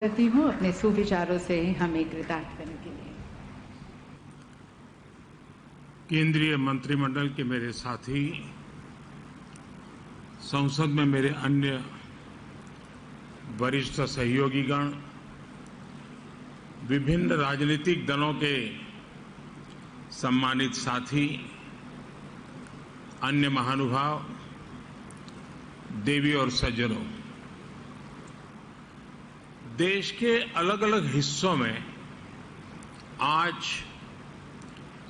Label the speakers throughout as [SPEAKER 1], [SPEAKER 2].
[SPEAKER 1] करती हूँ अपने सुविचारों से हमें कृतार्थ करने के लिए।
[SPEAKER 2] केंद्रीय मंत्रिमंडल के मेरे साथी, संसद में मेरे अन्य वरिष्ठ सहयोगीगण, विभिन्न राजनीतिक दलों के सम्मानित साथी, अन्य महानुभाव, देवी और सज्जनों, देश के अलग अलग हिस्सों में आज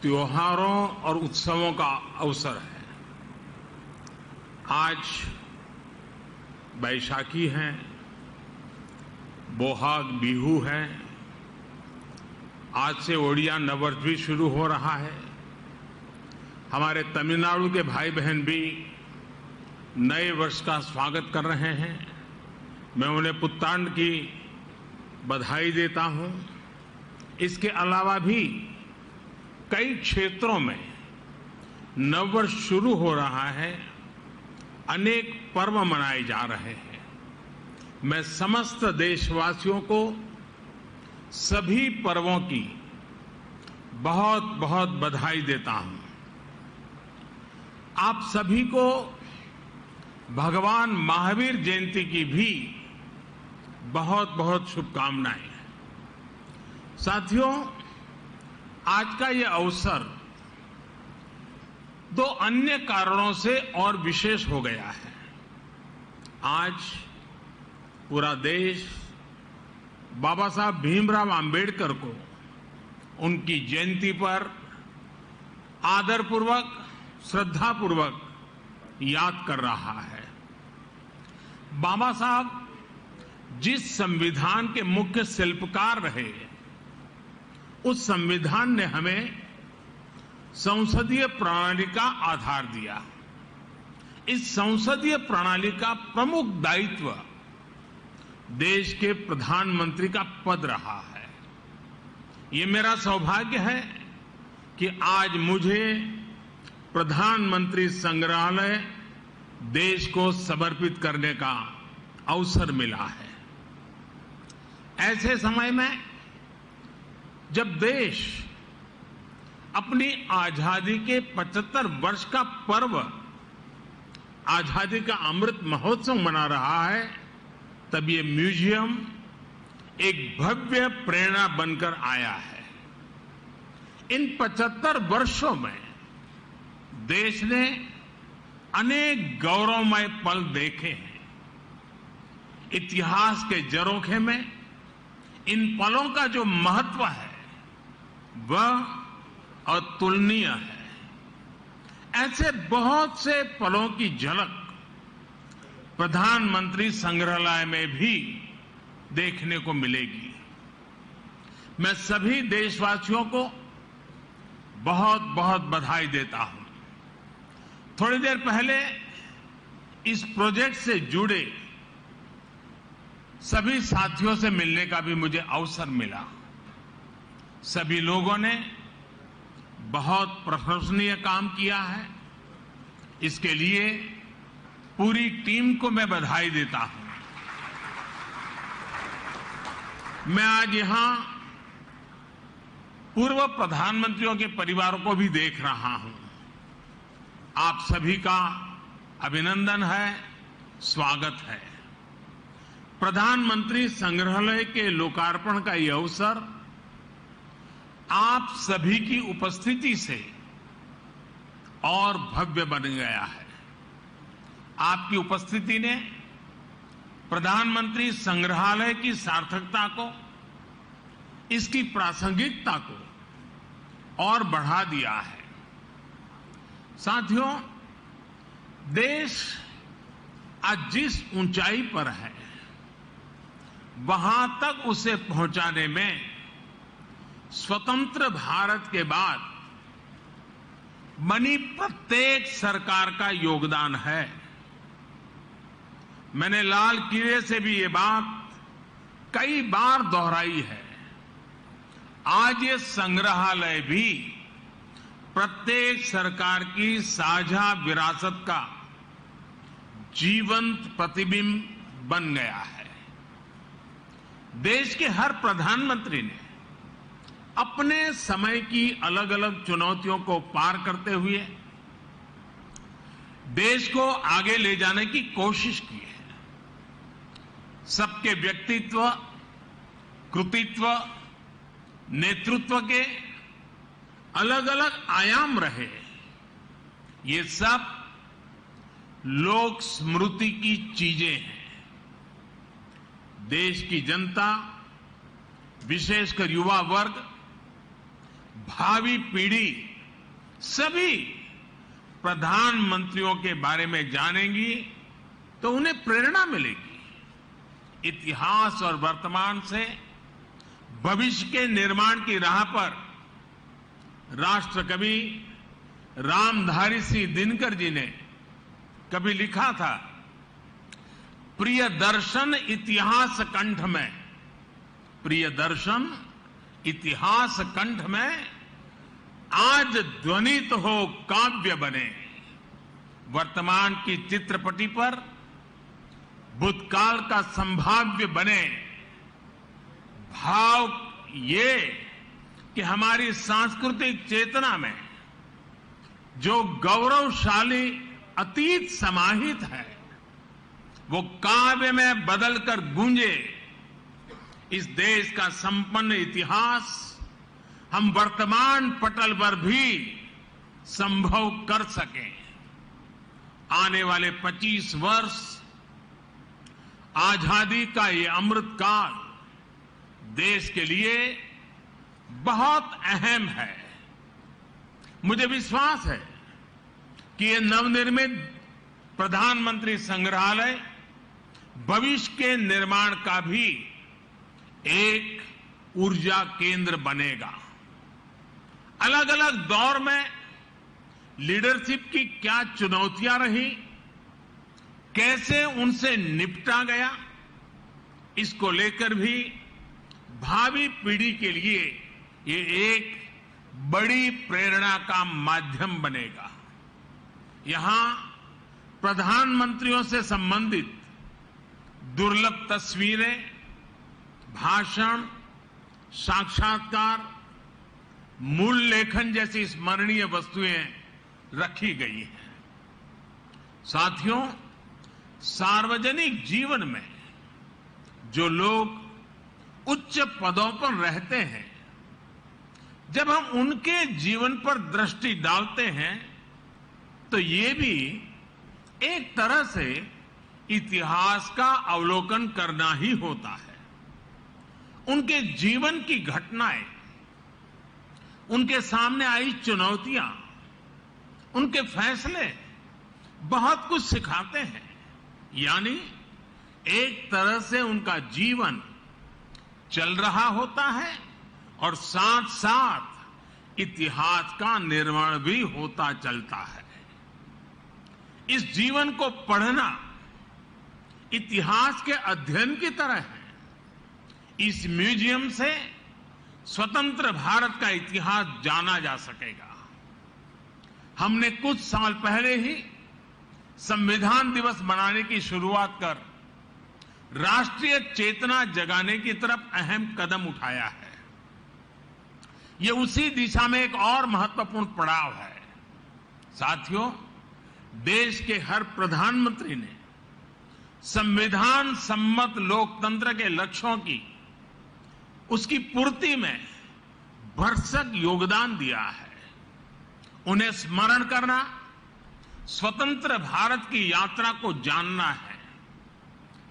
[SPEAKER 2] त्योहारों और उत्सवों का अवसर है। आज बैसाखी है, बोहाग बिहू है, आज से ओडिया नववर्ष भी शुरू हो रहा है। हमारे तमिलनाडु के भाई बहन भी नए वर्ष का स्वागत कर रहे हैं। मैं उन्हें पुत्तांड की बधाई देता हूं। इसके अलावा भी कई क्षेत्रों में नववर्ष शुरू हो रहा है, अनेक पर्व मनाए जा रहे हैं। मैं समस्त देशवासियों को सभी पर्वों की बहुत बहुत बधाई देता हूं। आप सभी को भगवान महावीर जयंती की भी बहुत बहुत शुभकामनाएं। साथियों, आज का ये अवसर दो अन्य कारणों से और विशेष हो गया है। आज पूरा देश बाबा साहब भीमराव अंबेडकर को उनकी जयंती पर आदरपूर्वक, श्रद्धापूर्वक याद कर रहा है। बाबा साहब जिस संविधान के मुख्य शिल्पकार रहे, उस संविधान ने हमें संसदीय प्रणाली का आधार दिया। इस संसदीय प्रणाली का प्रमुख दायित्व देश के प्रधानमंत्री का पद रहा है। ये मेरा सौभाग्य है कि आज मुझे प्रधानमंत्री संग्रहालय देश को समर्पित करने का अवसर मिला है। ऐसे समय में जब देश अपनी आजादी के 75 वर्ष का पर्व, आजादी का अमृत महोत्सव मना रहा है, तब ये म्यूजियम एक भव्य प्रेरणा बनकर आया है। इन 75 वर्षों में देश ने अनेक गौरवमय पल देखे हैं। इतिहास के झरोखे में इन पलों का जो महत्व है वह अतुलनीय है। ऐसे बहुत से पलों की झलक प्रधानमंत्री संग्रहालय में भी देखने को मिलेगी। मैं सभी देशवासियों को बहुत बहुत बधाई देता हूं। थोड़ी देर पहले इस प्रोजेक्ट से जुड़े सभी साथियों से मिलने का भी मुझे अवसर मिला। सभी लोगों ने बहुत प्रशंसनीय काम किया है। इसके लिए पूरी टीम को मैं बधाई देता हूं। मैं आज यहां पूर्व प्रधानमंत्रियों के परिवारों को भी देख रहा हूं। आप सभी का अभिनंदन है, स्वागत है। प्रधानमंत्री संग्रहालय के लोकार्पण का यह अवसर आप सभी की उपस्थिति से और भव्य बन गया है। आपकी उपस्थिति ने प्रधानमंत्री संग्रहालय की सार्थकता को, इसकी प्रासंगिकता को और बढ़ा दिया है। साथियों, देश आज जिस ऊंचाई पर है, वहां तक उसे पहुंचाने में स्वतंत्र भारत के बाद बनी प्रत्येक सरकार का योगदान है। मैंने लाल किले से भी ये बात कई बार दोहराई है। आज ये संग्रहालय भी प्रत्येक सरकार की साझा विरासत का जीवंत प्रतिबिंब बन गया है। देश के हर प्रधानमंत्री ने अपने समय की अलग अलग चुनौतियों को पार करते हुए देश को आगे ले जाने की कोशिश की है। सबके व्यक्तित्व, कृतित्व, नेतृत्व के अलग अलग आयाम रहे। ये सब लोक स्मृति की चीजें हैं। देश की जनता, विशेषकर युवा वर्ग, भावी पीढ़ी सभी प्रधानमंत्रियों के बारे में जानेंगी तो उन्हें प्रेरणा मिलेगी। इतिहास और वर्तमान से भविष्य के निर्माण की राह पर राष्ट्र कवि रामधारी सिंह दिनकर जी ने कभी लिखा था, प्रिय दर्शन इतिहास कंठ में, प्रिय दर्शन इतिहास कंठ में, आज ध्वनित हो काव्य बने। वर्तमान की चित्रपटी पर भूतकाल का संभाव्य बने। भाव ये कि हमारी सांस्कृतिक चेतना में जो गौरवशाली अतीत समाहित है वो काव्य में बदलकर गूंजे। इस देश का संपन्न इतिहास हम वर्तमान पटल पर भी संभव कर सकें। आने वाले 25 वर्ष आजादी का ये अमृत काल देश के लिए बहुत अहम है। मुझे विश्वास है कि ये नवनिर्मित प्रधानमंत्री संग्रहालय भविष्य के निर्माण का भी एक ऊर्जा केंद्र बनेगा। अलग अलग दौर में लीडरशिप की क्या चुनौतियां रही, कैसे उनसे निपटा गया, इसको लेकर भी भावी पीढ़ी के लिए ये एक बड़ी प्रेरणा का माध्यम बनेगा। यहां प्रधानमंत्रियों से संबंधित दुर्लभ तस्वीरें, भाषण, साक्षात्कार, मूल लेखन जैसी स्मरणीय वस्तुएं रखी गई हैं। साथियों, सार्वजनिक जीवन में जो लोग उच्च पदों पर रहते हैं, जब हम उनके जीवन पर दृष्टि डालते हैं तो ये भी एक तरह से इतिहास का अवलोकन करना ही होता है। उनके जीवन की घटनाएं, उनके सामने आई चुनौतियां, उनके फैसले बहुत कुछ सिखाते हैं। यानी एक तरह से उनका जीवन चल रहा होता है और साथ साथ इतिहास का निर्माण भी होता चलता है। इस जीवन को पढ़ना इतिहास के अध्ययन की तरह है। इस म्यूजियम से स्वतंत्र भारत का इतिहास जाना जा सकेगा। हमने कुछ साल पहले ही संविधान दिवस मनाने की शुरुआत कर राष्ट्रीय चेतना जगाने की तरफ अहम कदम उठाया है। ये उसी दिशा में एक और महत्वपूर्ण पड़ाव है। साथियों, देश के हर प्रधानमंत्री ने संविधान सम्मत लोकतंत्र के लक्ष्यों की, उसकी पूर्ति में भरसक योगदान दिया है। उन्हें स्मरण करना, स्वतंत्र भारत की यात्रा को जानना है।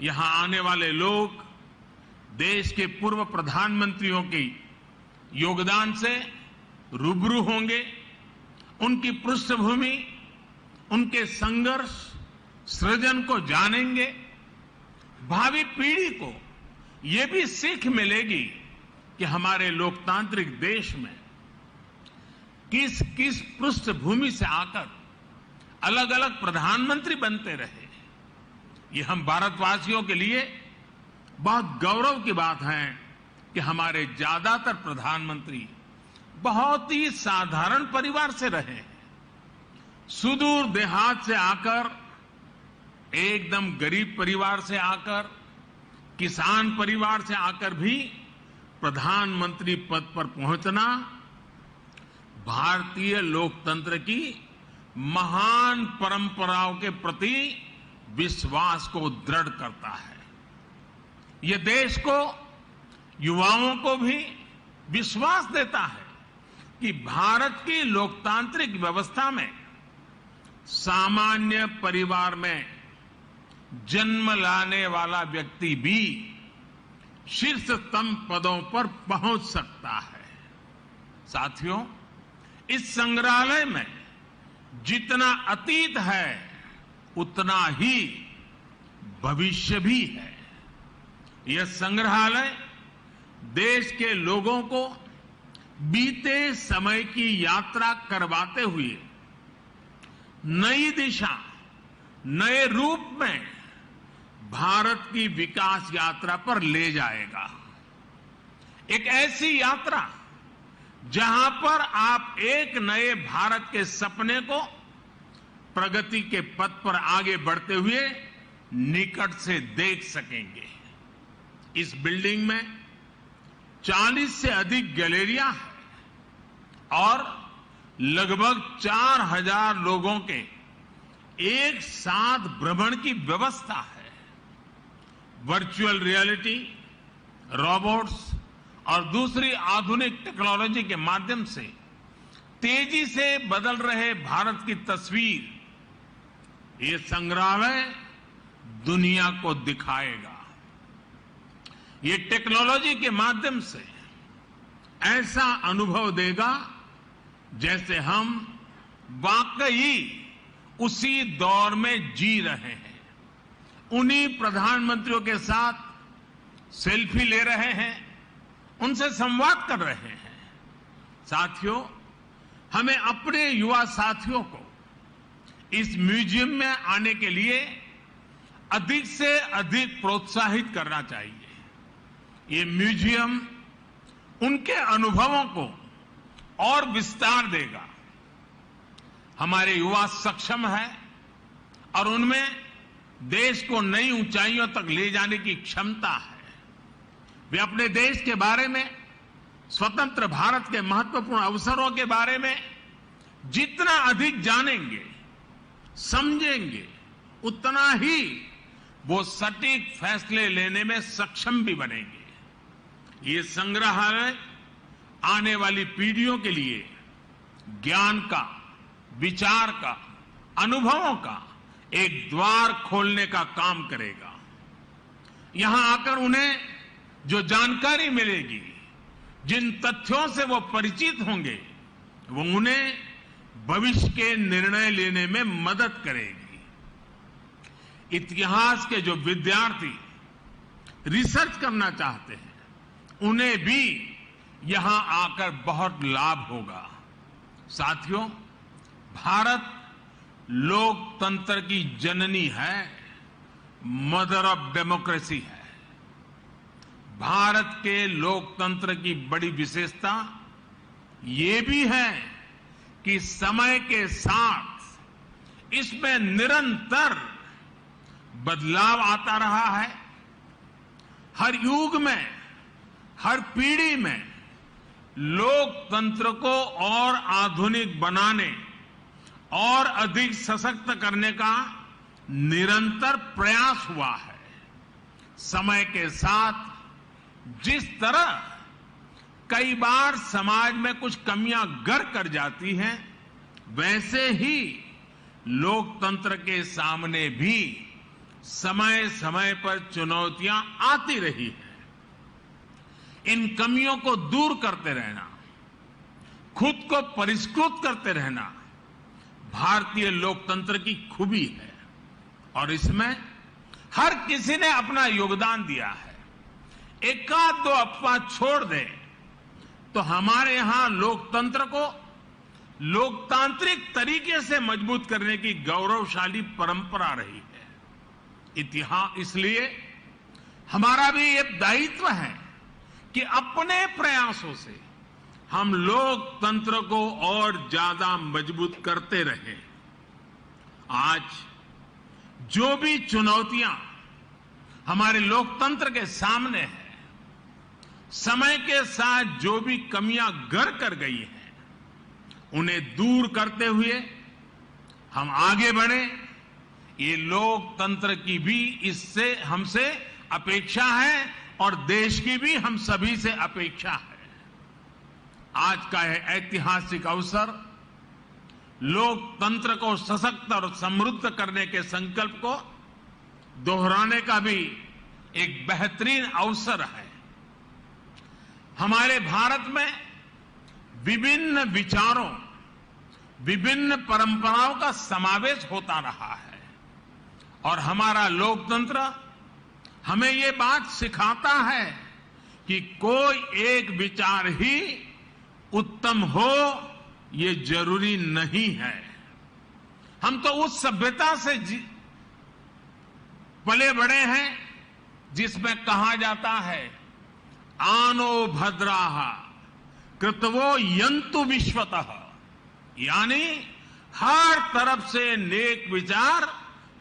[SPEAKER 2] यहां आने वाले लोग देश के पूर्व प्रधानमंत्रियों के योगदान से रूबरू होंगे। उनकी पृष्ठभूमि, उनके संघर्ष, सृजन को जानेंगे। भावी पीढ़ी को ये भी सीख मिलेगी कि हमारे लोकतांत्रिक देश में किस किस पृष्ठभूमि से आकर अलग अलग प्रधानमंत्री बनते रहे। ये हम भारतवासियों के लिए बहुत गौरव की बात है कि हमारे ज्यादातर प्रधानमंत्री बहुत ही साधारण परिवार से रहे हैं। सुदूर देहात से आकर, एकदम गरीब परिवार से आकर किसान परिवार से आकर भी प्रधानमंत्री पद पर पहुंचना भारतीय लोकतंत्र की महान परंपराओं के प्रति विश्वास को दृढ़ करता है। यह देश को, युवाओं को भी विश्वास देता है कि भारत की लोकतांत्रिक व्यवस्था में सामान्य परिवार में जन्म लाने वाला व्यक्ति भी शीर्षतम पदों पर पहुंच सकता है। साथियों, इस संग्रहालय में जितना अतीत है उतना ही भविष्य भी है। यह संग्रहालय देश के लोगों को बीते समय की यात्रा करवाते हुए नई दिशा, नए रूप में भारत की विकास यात्रा पर ले जाएगा। एक ऐसी यात्रा जहां पर आप एक नए भारत के सपने को प्रगति के पथ पर आगे बढ़ते हुए निकट से देख सकेंगे। इस बिल्डिंग में 40 से अधिक गैलरियां हैं और लगभग 4000 लोगों के एक साथ भ्रमण की व्यवस्था है। वर्चुअल रियलिटी, रोबोट्स और दूसरी आधुनिक टेक्नोलॉजी के माध्यम से तेजी से बदल रहे भारत की तस्वीर ये संग्रहालय दुनिया को दिखाएगा। ये टेक्नोलॉजी के माध्यम से ऐसा अनुभव देगा जैसे हम वाकई उसी दौर में जी रहे हैं। उन्हीं प्रधानमंत्रियों के साथ सेल्फी ले रहे हैं, उनसे संवाद कर रहे हैं। साथियों, हमें अपने युवा साथियों को इस म्यूजियम में आने के लिए अधिक से अधिक प्रोत्साहित करना चाहिए। ये म्यूजियम उनके अनुभवों को और विस्तार देगा। हमारे युवा सक्षम है और उनमें देश को नई ऊंचाइयों तक ले जाने की क्षमता है। वे अपने देश के बारे में, स्वतंत्र भारत के महत्वपूर्ण अवसरों के बारे में जितना अधिक जानेंगे, समझेंगे, उतना ही वो सटीक फैसले लेने में सक्षम भी बनेंगे। ये संग्रहालय आने वाली पीढ़ियों के लिए ज्ञान का, विचार का, अनुभवों का एक द्वार खोलने का काम करेगा। यहां आकर उन्हें जो जानकारी मिलेगी, जिन तथ्यों से वो परिचित होंगे, वो उन्हें भविष्य के निर्णय लेने में मदद करेगी। इतिहास के जो विद्यार्थी रिसर्च करना चाहते हैं, उन्हें भी यहां आकर बहुत लाभ होगा। साथियों, भारत लोकतंत्र की जननी है, मदर ऑफ डेमोक्रेसी है। भारत के लोकतंत्र की बड़ी विशेषता ये भी है कि समय के साथ इसमें निरंतर बदलाव आता रहा है। हर युग में, हर पीढ़ी में लोकतंत्र को और आधुनिक बनाने और अधिक सशक्त करने का निरंतर प्रयास हुआ है। समय के साथ जिस तरह कई बार समाज में कुछ कमियां घर कर जाती हैं, वैसे ही लोकतंत्र के सामने भी समय समय पर चुनौतियां आती रही हैं। इन कमियों को दूर करते रहना, खुद को परिष्कृत करते रहना भारतीय लोकतंत्र की खूबी है और इसमें हर किसी ने अपना योगदान दिया है। एकाध दो अफवाह छोड़ दे तो हमारे यहां लोकतंत्र को लोकतांत्रिक तरीके से मजबूत करने की गौरवशाली परंपरा रही है। इतिहास, इसलिए हमारा भी ये दायित्व है कि अपने प्रयासों से हम लोकतंत्र को और ज्यादा मजबूत करते रहें। आज जो भी चुनौतियां हमारे लोकतंत्र के सामने है। समय के साथ जो भी कमियां घर कर गई हैं, उन्हें दूर करते हुए हम आगे बढ़े, ये लोकतंत्र की भी इससे हमसे अपेक्षा है और देश की भी हम सभी से अपेक्षा है। आज का यह ऐतिहासिक अवसर लोकतंत्र को सशक्त और समृद्ध करने के संकल्प को दोहराने का भी एक बेहतरीन अवसर है। हमारे भारत में विभिन्न विचारों, विभिन्न परंपराओं का समावेश होता रहा है और हमारा लोकतंत्र हमें ये बात सिखाता है कि कोई एक विचार ही उत्तम हो ये जरूरी नहीं है। हम तो उस सभ्यता से पले बड़े हैं जिसमें कहा जाता है आनो भद्राः कृतवो यन्तु विश्वतः, यानी हर तरफ से नेक विचार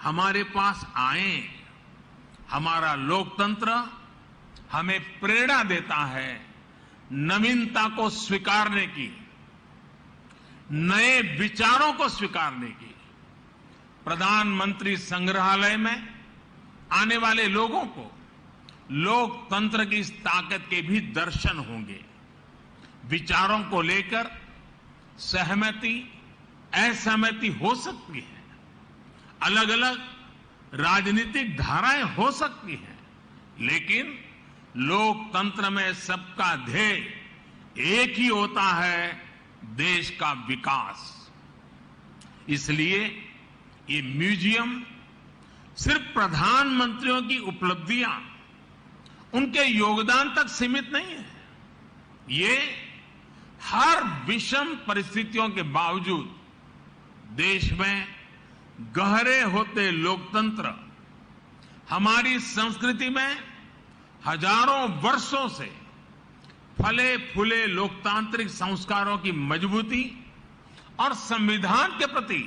[SPEAKER 2] हमारे पास आए। हमारा लोकतंत्र हमें प्रेरणा देता है नवीनता को स्वीकारने की, नए विचारों को स्वीकारने की। प्रधानमंत्री संग्रहालय में आने वाले लोगों को लोकतंत्र की इस ताकत के भी दर्शन होंगे। विचारों को लेकर सहमति, असहमति हो सकती है, अलग अलग राजनीतिक धाराएं हो सकती हैं, लेकिन लोकतंत्र में सबका ध्येय एक ही होता है, देश का विकास। इसलिए ये म्यूजियम सिर्फ प्रधानमंत्रियों की उपलब्धियां, उनके योगदान तक सीमित नहीं है। ये हर विषम परिस्थितियों के बावजूद देश में गहरे होते लोकतंत्र, हमारी संस्कृति में हजारों वर्षों से फले फूले लोकतांत्रिक संस्कारों की मजबूती और संविधान के प्रति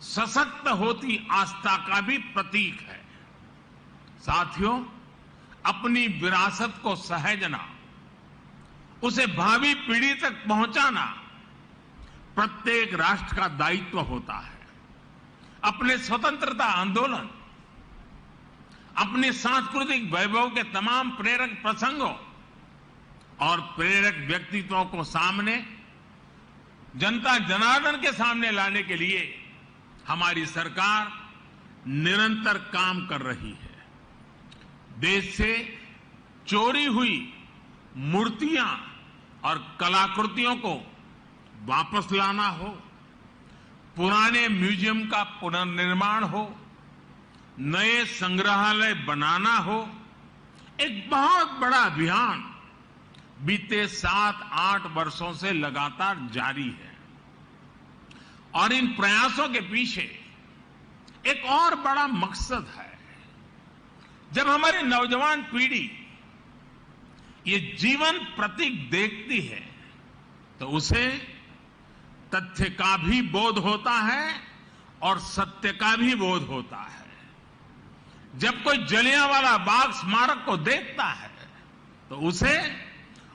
[SPEAKER 2] सशक्त होती आस्था का भी प्रतीक है। साथियों, अपनी विरासत को सहेजना, उसे भावी पीढ़ी तक पहुंचाना प्रत्येक राष्ट्र का दायित्व होता है। अपने स्वतंत्रता आंदोलन, अपने सांस्कृतिक वैभव के तमाम प्रेरक प्रसंगों और प्रेरक व्यक्तित्वों को सामने, जनता जनार्दन के सामने लाने के लिए हमारी सरकार निरंतर काम कर रही है। देश से चोरी हुई मूर्तियां और कलाकृतियों को वापस लाना हो, पुराने म्यूजियम का पुनर्निर्माण हो, नए संग्रहालय बनाना हो, एक बहुत बड़ा अभियान बीते 7-8 वर्षों से लगातार जारी है। और इन प्रयासों के पीछे एक और बड़ा मकसद है। जब हमारी नौजवान पीढ़ी ये जीवन प्रतीक देखती है तो उसे तथ्य का भी बोध होता है और सत्य का भी बोध होता है। जब कोई जलियांवाला बाग स्मारक को देखता है तो उसे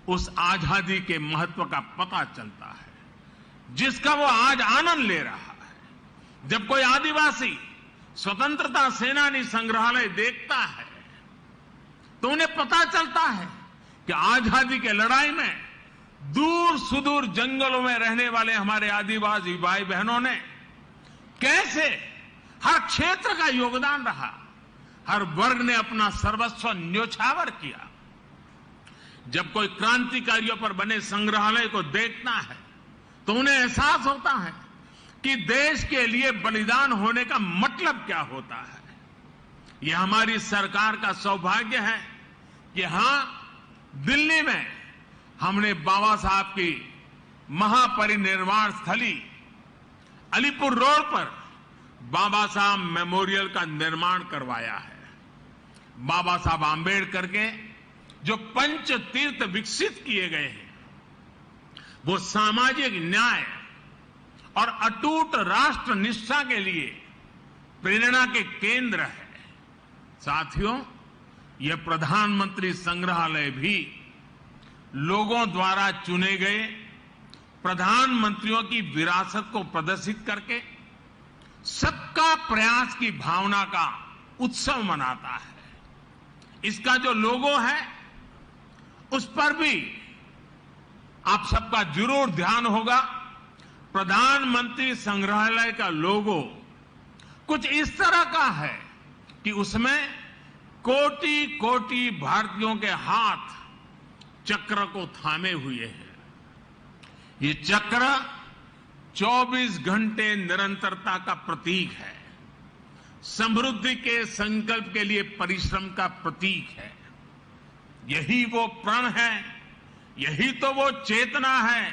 [SPEAKER 2] उस आजादी के महत्व का पता चलता है जिसका वो आज आनंद ले रहा है। जब कोई आदिवासी स्वतंत्रता सेनानी संग्रहालय देखता है तो उन्हें पता चलता है कि आजादी के लड़ाई में दूर सुदूर जंगलों में रहने वाले हमारे आदिवासी भाई बहनों ने कैसे हर क्षेत्र का योगदान रहा, हर वर्ग ने अपना सर्वस्व न्योछावर किया। जब कोई क्रांतिकारियों पर बने संग्रहालय को देखता है तो उन्हें एहसास होता है कि देश के लिए बलिदान होने का मतलब क्या होता है। यह हमारी सरकार का सौभाग्य है कि हां, दिल्ली में हमने बाबा साहब की महापरिनिर्वाण स्थली अलीपुर रोड पर बाबा साहब मेमोरियल का निर्माण करवाया है। बाबा साहब आंबेडकर के जो पंच तीर्थ विकसित किए गए हैं वो सामाजिक न्याय और अटूट राष्ट्र निष्ठा के लिए प्रेरणा के केंद्र है। साथियों, यह प्रधानमंत्री संग्रहालय भी लोगों द्वारा चुने गए प्रधानमंत्रियों की विरासत को प्रदर्शित करके सबका प्रयास की भावना का उत्सव मनाता है। इसका जो लोगो है उस पर भी आप सबका जरूर ध्यान होगा। प्रधानमंत्री संग्रहालय का लोगो कुछ इस तरह का है कि उसमें कोटि कोटि भारतीयों के हाथ चक्र को थामे हुए हैं। ये चक्र 24 घंटे निरंतरता का प्रतीक है, समृद्धि के संकल्प के लिए परिश्रम का प्रतीक है। यही वो प्रण है, यही तो वो चेतना है,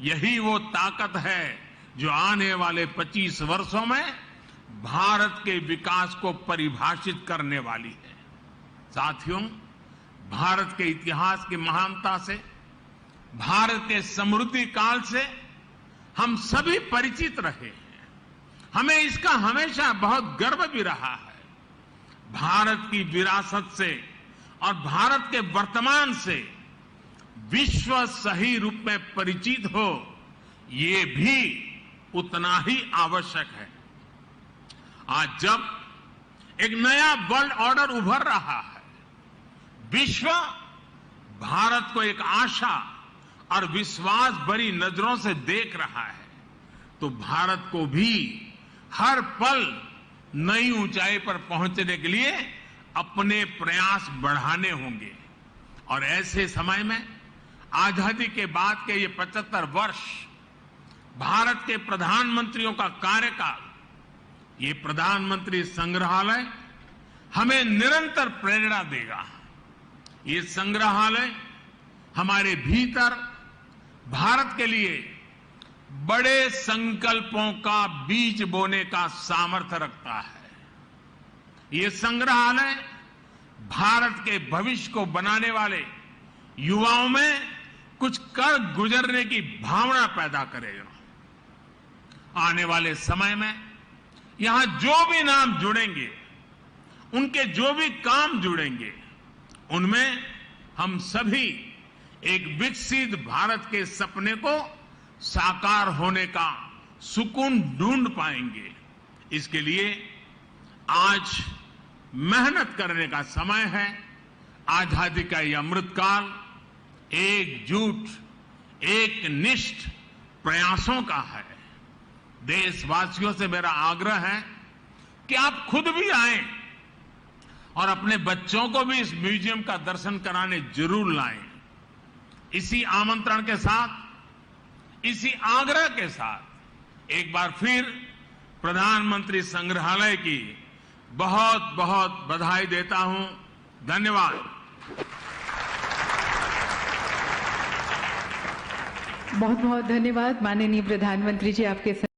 [SPEAKER 2] यही वो ताकत है जो आने वाले 25 वर्षों में भारत के विकास को परिभाषित करने वाली है। साथियों, भारत के इतिहास की महानता से, भारत के समृद्धि काल से हम सभी परिचित रहे हैं। हमें इसका हमेशा बहुत गर्व भी रहा है। भारत की विरासत से और भारत के वर्तमान से विश्व सही रूप में परिचित हो, ये भी उतना ही आवश्यक है। आज जब एक नया वर्ल्ड ऑर्डर उभर रहा है, विश्व भारत को एक आशा और विश्वास भरी नजरों से देख रहा है, तो भारत को भी हर पल नई ऊंचाई पर पहुंचने के लिए अपने प्रयास बढ़ाने होंगे। और ऐसे समय में आजादी के बाद के ये 75 वर्ष, भारत के प्रधानमंत्रियों का कार्यकाल, ये प्रधानमंत्री संग्रहालय हमें निरंतर प्रेरणा देगा। ये संग्रहालय हमारे भीतर भारत के लिए बड़े संकल्पों का बीज बोने का सामर्थ्य रखता है। ये संग्रहालय भारत के भविष्य को बनाने वाले युवाओं में कुछ कर गुजरने की भावना पैदा करेगा। आने वाले समय में यहां जो भी नाम जुड़ेंगे, उनके जो भी काम जुड़ेंगे, उनमें हम सभी एक विकसित भारत के सपने को साकार होने का सुकून ढूंढ पाएंगे। इसके लिए आज मेहनत करने का समय है। आजादी का यह अमृतकाल एकजुट, एकनिष्ठ प्रयासों का है। देशवासियों से मेरा आग्रह है कि आप खुद भी आएं और अपने बच्चों को भी इस म्यूजियम का दर्शन कराने जरूर लाएं। इसी आमंत्रण के साथ, इसी आग्रह के साथ एक बार फिर प्रधानमंत्री संग्रहालय की बहुत बहुत बधाई देता हूं। धन्यवाद।
[SPEAKER 1] बहुत बहुत धन्यवाद माननीय प्रधानमंत्री जी, आपके